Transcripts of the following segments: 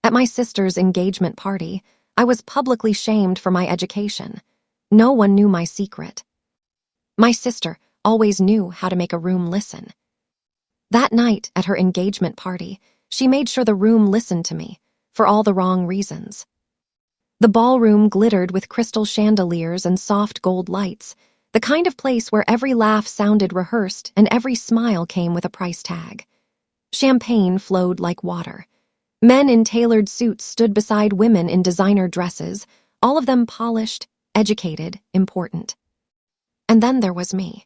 At my sister's engagement party, I was publicly shamed for my education. No one knew my secret. My sister always knew how to make a room listen. That night at her engagement party, she made sure the room listened to me, for all the wrong reasons. The ballroom glittered with crystal chandeliers and soft gold lights, the kind of place where every laugh sounded rehearsed and every smile came with a price tag. Champagne flowed like water. Men in tailored suits stood beside women in designer dresses, all of them polished, educated, important. And then there was me.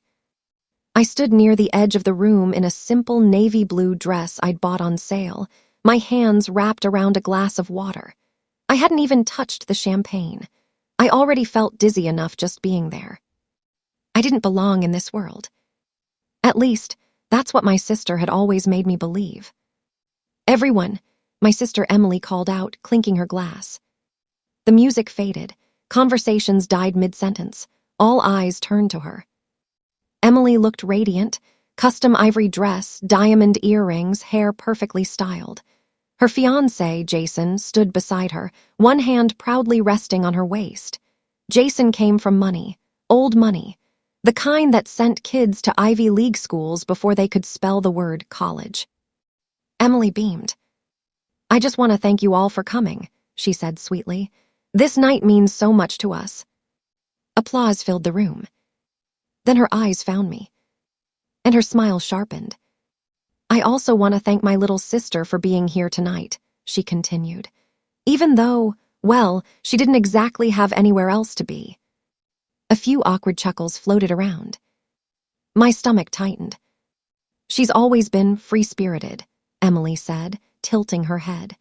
I stood near the edge of the room in a simple navy blue dress I'd bought on sale, my hands wrapped around a glass of water. I hadn't even touched the champagne. I already felt dizzy enough just being there. I didn't belong in this world. At least, that's what my sister had always made me believe. "Everyone," my sister Emily called out, clinking her glass. The music faded. Conversations died mid-sentence. All eyes turned to her. Emily looked radiant, custom ivory dress, diamond earrings, hair perfectly styled. Her fiancé, Jason, stood beside her, one hand proudly resting on her waist. Jason came from money, old money, the kind that sent kids to Ivy League schools before they could spell the word college. Emily beamed. "I just want to thank you all for coming," she said sweetly. "This night means so much to us." Applause filled the room. Then her eyes found me, and her smile sharpened. "I also want to thank my little sister for being here tonight," she continued. "Even though, well, she didn't exactly have anywhere else to be." A few awkward chuckles floated around. My stomach tightened. "She's always been free-spirited," Emily said, tilting her head.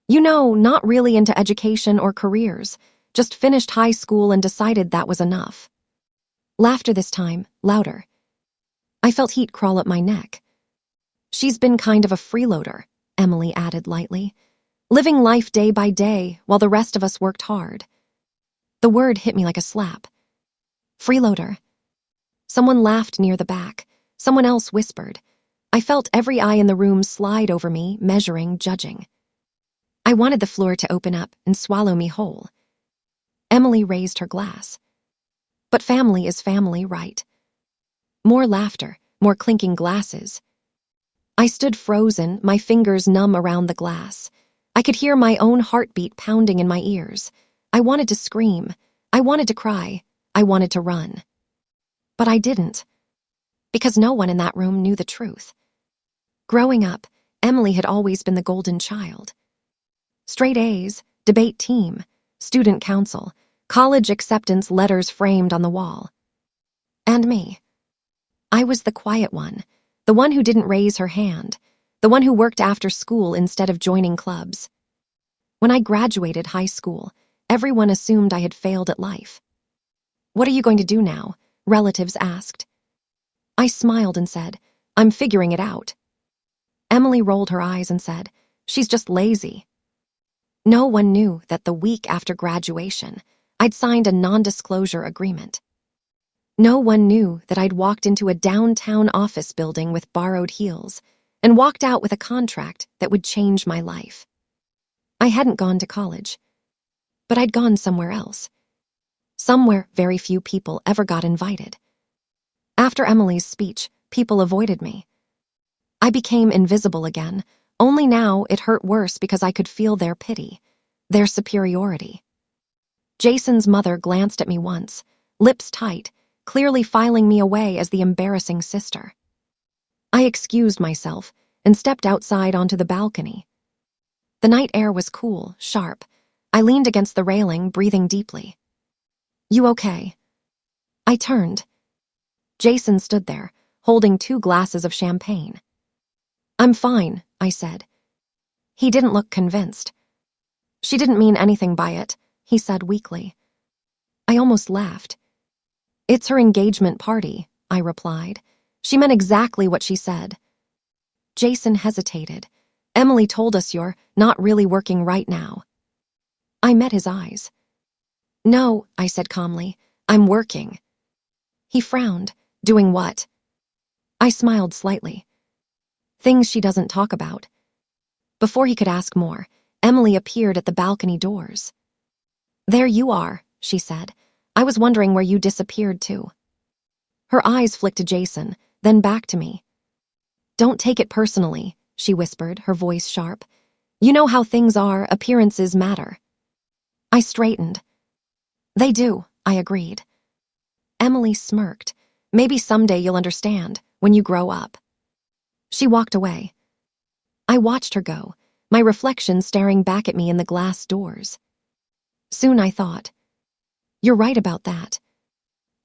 "You know, not really into education or careers, just finished high school and decided that was enough." Laughter this time, louder. I felt heat crawl up my neck. "She's been kind of a freeloader," Emily added lightly, "living life day by day while the rest of us worked hard." The word hit me like a slap. Freeloader. Someone laughed near the back. Someone else whispered. I felt every eye in the room slide over me, measuring, judging. I wanted the floor to open up and swallow me whole. Emily raised her glass. "But family is family, right?" More laughter, more clinking glasses. I stood frozen, my fingers numb around the glass. I could hear my own heartbeat pounding in my ears. I wanted to scream. I wanted to cry. I wanted to run. But I didn't. Because no one in that room knew the truth. Growing up, Emily had always been the golden child. Straight A's, debate team, student council, college acceptance letters framed on the wall. And me. I was the quiet one, the one who didn't raise her hand, the one who worked after school instead of joining clubs. When I graduated high school, everyone assumed I had failed at life. "What are you going to do now?" relatives asked. I smiled and said, "I'm figuring it out." Emily rolled her eyes and said, "She's just lazy." No one knew that the week after graduation, I'd signed a non-disclosure agreement. No one knew that I'd walked into a downtown office building with borrowed heels and walked out with a contract that would change my life. I hadn't gone to college, but I'd gone somewhere else. Somewhere very few people ever got invited. After Emily's speech, people avoided me. I became invisible again, only now it hurt worse because I could feel their pity, their superiority. Jason's mother glanced at me once, lips tight, clearly filing me away as the embarrassing sister. I excused myself and stepped outside onto the balcony. The night air was cool, sharp. I leaned against the railing, breathing deeply. "You okay?" I turned. Jason stood there, holding 2 glasses of champagne. "I'm fine," I said. He didn't look convinced. "She didn't mean anything by it," he said weakly. I almost laughed. "It's her engagement party," I replied. "She meant exactly what she said." Jason hesitated. "Emily told us you're not really working right now." I met his eyes. "No," I said calmly, "I'm working." He frowned. "Doing what?" I smiled slightly. "Things she doesn't talk about." Before he could ask more, Emily appeared at the balcony doors. "There you are," she said. "I was wondering where you disappeared to." Her eyes flicked to Jason, then back to me. "Don't take it personally," she whispered, her voice sharp. "You know how things are, appearances matter." I straightened. "They do," I agreed. Emily smirked. "Maybe someday you'll understand, when you grow up." She walked away. I watched her go, my reflection staring back at me in the glass doors. Soon I thought, "You're right about that."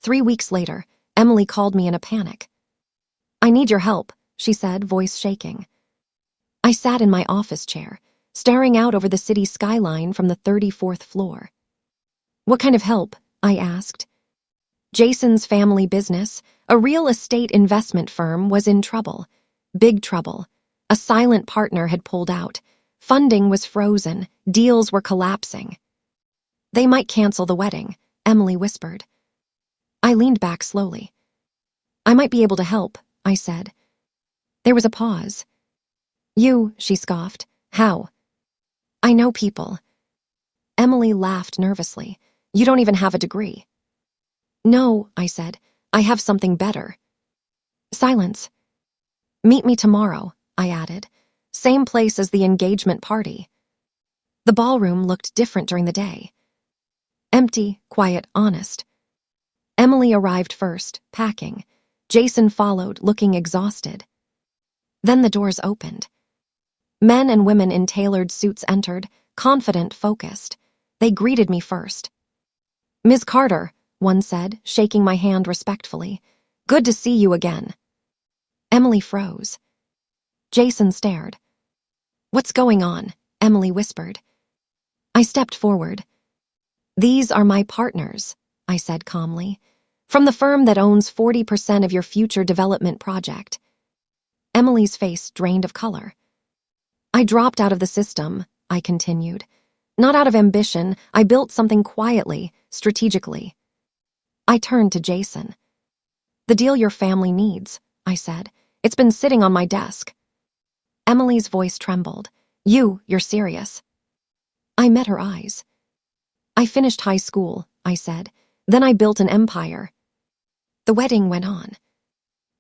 3 weeks later, Emily called me in a panic. "I need your help," she said, voice shaking. I sat in my office chair, staring out over the city skyline from the 34th floor. "What kind of help?" I asked. Jason's family business, a real estate investment firm, was in trouble. Big trouble. A silent partner had pulled out. Funding was frozen. Deals were collapsing. "They might cancel the wedding," Emily whispered. I leaned back slowly. "I might be able to help," I said. There was a pause. "You," she scoffed. "How?" "I know people." Emily laughed nervously. "You don't even have a degree." "No," I said. "I have something better." Silence. "Meet me tomorrow," I added. "Same place as the engagement party." The ballroom looked different during the day. Empty, quiet, honest. Emily arrived first, packing. Jason followed, looking exhausted. Then the doors opened. Men and women in tailored suits entered, confident, focused. They greeted me first. "Ms. Carter," one said, shaking my hand respectfully. "Good to see you again." Emily froze. Jason stared. "What's going on?" Emily whispered. I stepped forward. "These are my partners," I said calmly, "from the firm that owns 40% of your future development project." Emily's face drained of color. "I dropped out of the system," I continued. "Not out of ambition. I built something quietly, strategically." I turned to Jason. "The deal your family needs," I said. "It's been sitting on my desk." Emily's voice trembled. You're serious." I met her eyes. "I finished high school," I said. "Then I built an empire." The wedding went on.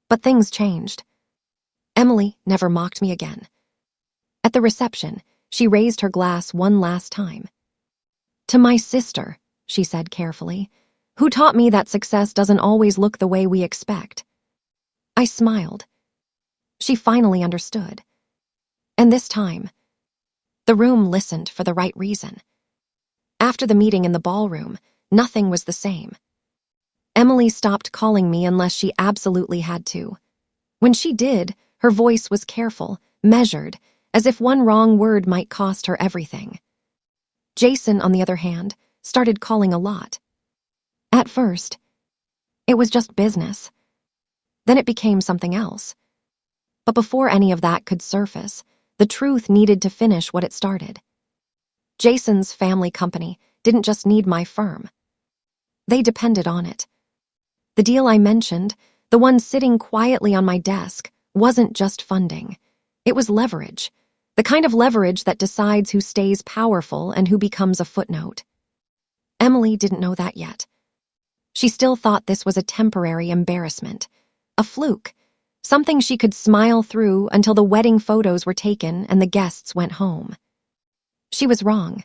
But things changed. Emily never mocked me again. At the reception, she raised her glass one last time. "To my sister," she said carefully, "who taught me that success doesn't always look the way we expect." I smiled. She finally understood. And this time, the room listened for the right reason. After the meeting in the ballroom, nothing was the same. Emily stopped calling me unless she absolutely had to. When she did, her voice was careful, measured, as if one wrong word might cost her everything. Jason, on the other hand, started calling a lot. At first, it was just business. Then it became something else. But before any of that could surface, the truth needed to finish what it started. Jason's family company didn't just need my firm. They depended on it. The deal I mentioned, the one sitting quietly on my desk, wasn't just funding. It was leverage. The kind of leverage that decides who stays powerful and who becomes a footnote. Emily didn't know that yet. She still thought this was a temporary embarrassment, a fluke, something she could smile through until the wedding photos were taken and the guests went home. She was wrong.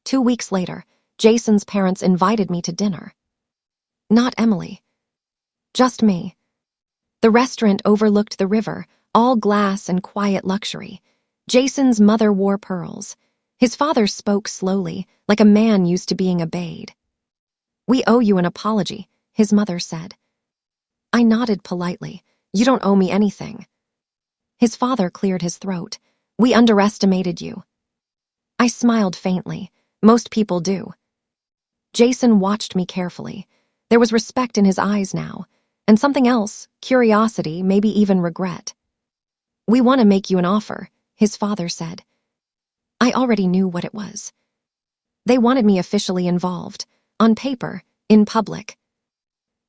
2 weeks later, Jason's parents invited me to dinner. Not Emily. Just me. The restaurant overlooked the river, all glass and quiet luxury. Jason's mother wore pearls. His father spoke slowly, like a man used to being obeyed. "We owe you an apology," his mother said. I nodded politely. "You don't owe me anything." His father cleared his throat. "We underestimated you." I smiled faintly. Most people do. Jason watched me carefully. There was respect in his eyes now, and something else, curiosity, maybe even regret. "We want to make you an offer," his father said. I already knew what it was. They wanted me officially involved, on paper, in public.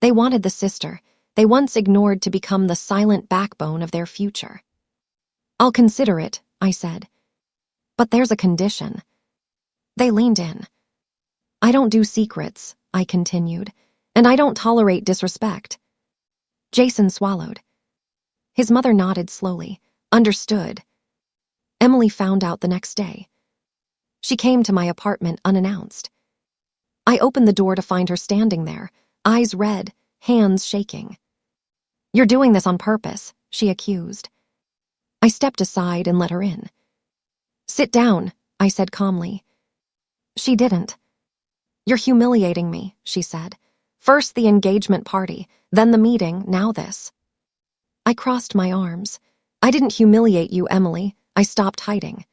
They wanted the sister they once ignored to become the silent backbone of their future. "I'll consider it," I said. But there's a condition. They leaned in. I don't do secrets, I continued, and I don't tolerate disrespect. Jason swallowed. His mother nodded slowly. Understood. Emily found out the next day. She came to my apartment unannounced. I opened the door to find her standing there, eyes red, hands shaking. You're doing this on purpose, she accused. I stepped aside and let her in. Sit down, I said calmly. She didn't. You're humiliating me, she said. First the engagement party, then the meeting, now this. I crossed my arms. I didn't humiliate you, Emily. I stopped hiding.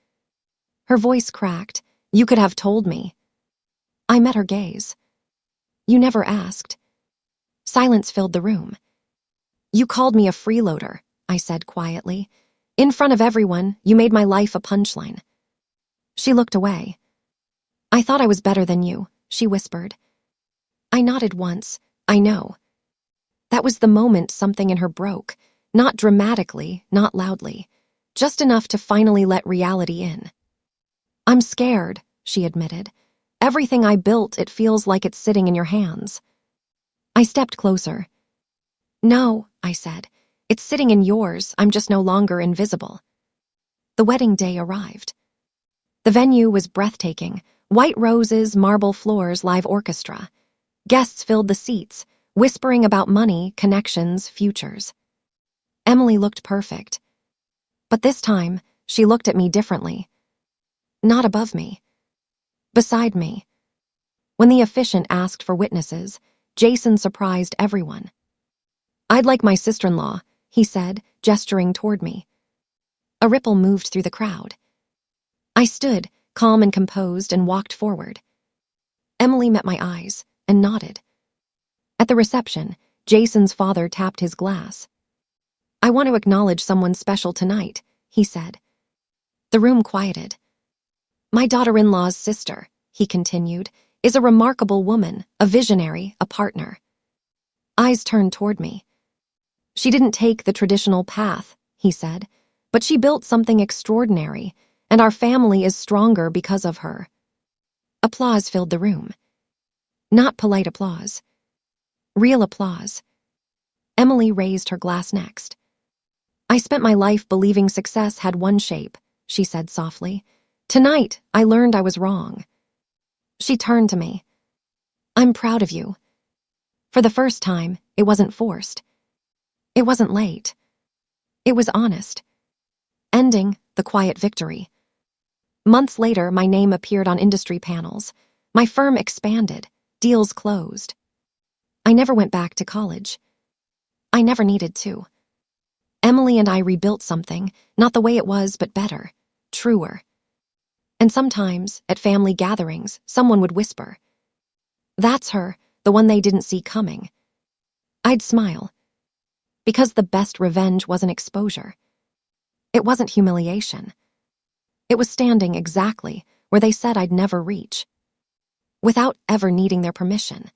Her voice cracked. You could have told me. I met her gaze. You never asked. Silence filled the room. You called me a freeloader, I said quietly. In front of everyone, you made my life a punchline. She looked away. I thought I was better than you, she whispered. I nodded once. I know. That was the moment something in her broke. Not dramatically, not loudly. Just enough to finally let reality in. I'm scared, she admitted. Everything I built, it feels like it's sitting in your hands. I stepped closer. No, I said. It's sitting in yours. I'm just no longer invisible. The wedding day arrived. The venue was breathtaking. White roses, marble floors, live orchestra. Guests filled the seats, whispering about money, connections, futures. Emily looked perfect. But this time, she looked at me differently. Not above me. Beside me. When the officiant asked for witnesses, Jason surprised everyone. I'd like my sister-in-law, he said, gesturing toward me. A ripple moved through the crowd. I stood, calm and composed, and walked forward. Emily met my eyes and nodded. At the reception, Jason's father tapped his glass. I want to acknowledge someone special tonight, he said. The room quieted. My daughter-in-law's sister, he continued, is a remarkable woman, a visionary, a partner. Eyes turned toward me. She didn't take the traditional path, he said, but she built something extraordinary, and our family is stronger because of her. Applause filled the room. Not polite applause. Real applause. Emily raised her glass next. I spent my life believing success had one shape, she said softly. Tonight, I learned I was wrong. She turned to me. I'm proud of you. For the first time, it wasn't forced. It wasn't late. It was honest. Ending the quiet victory. Months later, my name appeared on industry panels. My firm expanded. Deals closed. I never went back to college. I never needed to. Emily and I rebuilt something, not the way it was, but better, truer. And sometimes, at family gatherings, someone would whisper, "That's her, the one they didn't see coming." I'd smile. Because the best revenge wasn't exposure. It wasn't humiliation. It was standing exactly where they said I'd never reach. Without ever needing their permission.